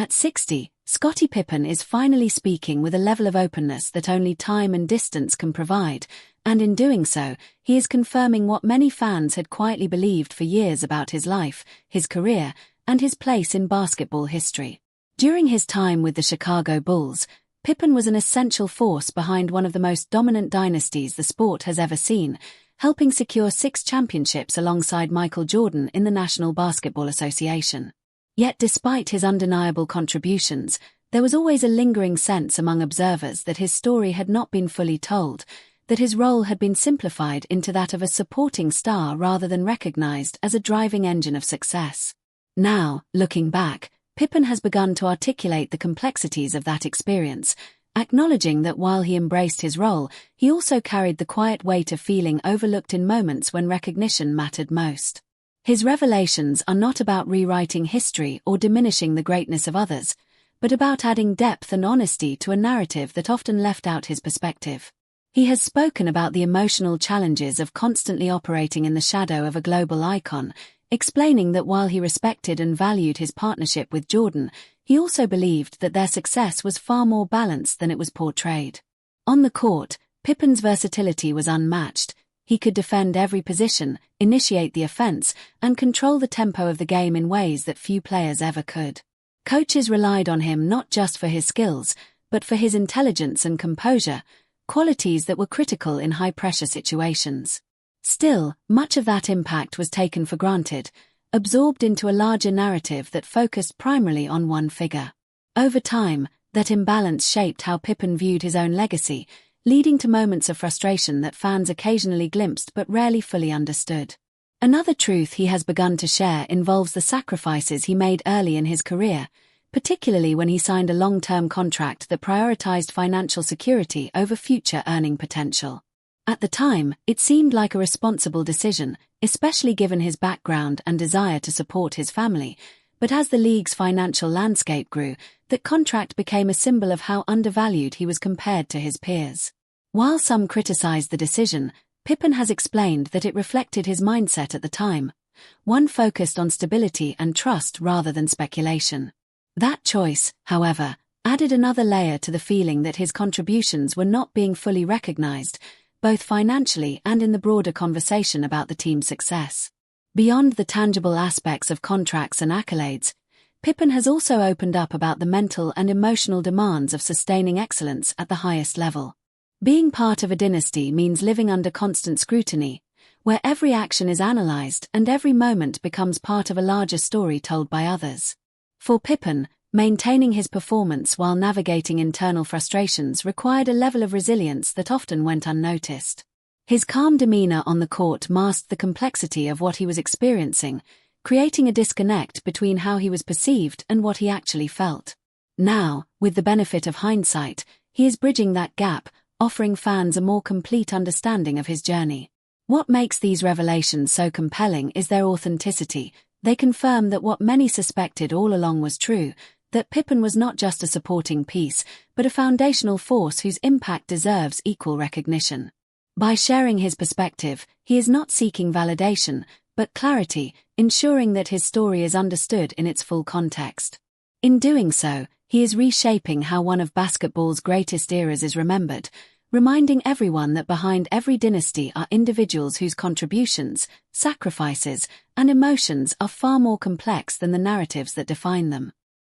At 60, Scottie Pippen is finally speaking with a level of openness that only time and distance can provide, and in doing so, he is confirming what many fans had quietly believed for years about his life, his career, and his place in basketball history. During his time with the Chicago Bulls, Pippen was an essential force behind one of the most dominant dynasties the sport has ever seen, helping secure 6 championships alongside Michael Jordan in the National Basketball Association. Yet despite his undeniable contributions, there was always a lingering sense among observers that his story had not been fully told, that his role had been simplified into that of a supporting star rather than recognized as a driving engine of success. Now, looking back, Pippen has begun to articulate the complexities of that experience, acknowledging that while he embraced his role, he also carried the quiet weight of feeling overlooked in moments when recognition mattered most. His revelations are not about rewriting history or diminishing the greatness of others, but about adding depth and honesty to a narrative that often left out his perspective. He has spoken about the emotional challenges of constantly operating in the shadow of a global icon, explaining that while he respected and valued his partnership with Jordan, he also believed that their success was far more balanced than it was portrayed. On the court, Pippen's versatility was unmatched. He could defend every position, initiate the offense, and control the tempo of the game in ways that few players ever could. Coaches relied on him not just for his skills, but for his intelligence and composure, qualities that were critical in high-pressure situations. Still, much of that impact was taken for granted, absorbed into a larger narrative that focused primarily on one figure. Over time, that imbalance shaped how Pippen viewed his own legacy, leading to moments of frustration that fans occasionally glimpsed but rarely fully understood. Another truth he has begun to share involves the sacrifices he made early in his career, particularly when he signed a long-term contract that prioritized financial security over future earning potential. At the time, it seemed like a responsible decision, especially given his background and desire to support his family, but as the league's financial landscape grew, that contract became a symbol of how undervalued he was compared to his peers. While some criticized the decision, Pippen has explained that it reflected his mindset at the time, one focused on stability and trust rather than speculation. That choice, however, added another layer to the feeling that his contributions were not being fully recognized, both financially and in the broader conversation about the team's success. Beyond the tangible aspects of contracts and accolades, Pippen has also opened up about the mental and emotional demands of sustaining excellence at the highest level. Being part of a dynasty means living under constant scrutiny, where every action is analyzed and every moment becomes part of a larger story told by others. For Pippen, maintaining his performance while navigating internal frustrations required a level of resilience that often went unnoticed. His calm demeanor on the court masked the complexity of what he was experiencing, creating a disconnect between how he was perceived and what he actually felt. Now, with the benefit of hindsight, he is bridging that gap, offering fans a more complete understanding of his journey. What makes these revelations so compelling is their authenticity. They confirm that what many suspected all along was true, that Pippen was not just a supporting piece, but a foundational force whose impact deserves equal recognition. By sharing his perspective, he is not seeking validation, but clarity, ensuring that his story is understood in its full context. In doing so, he is reshaping how one of basketball's greatest eras is remembered, reminding everyone that behind every dynasty are individuals whose contributions, sacrifices, and emotions are far more complex than the narratives that define them.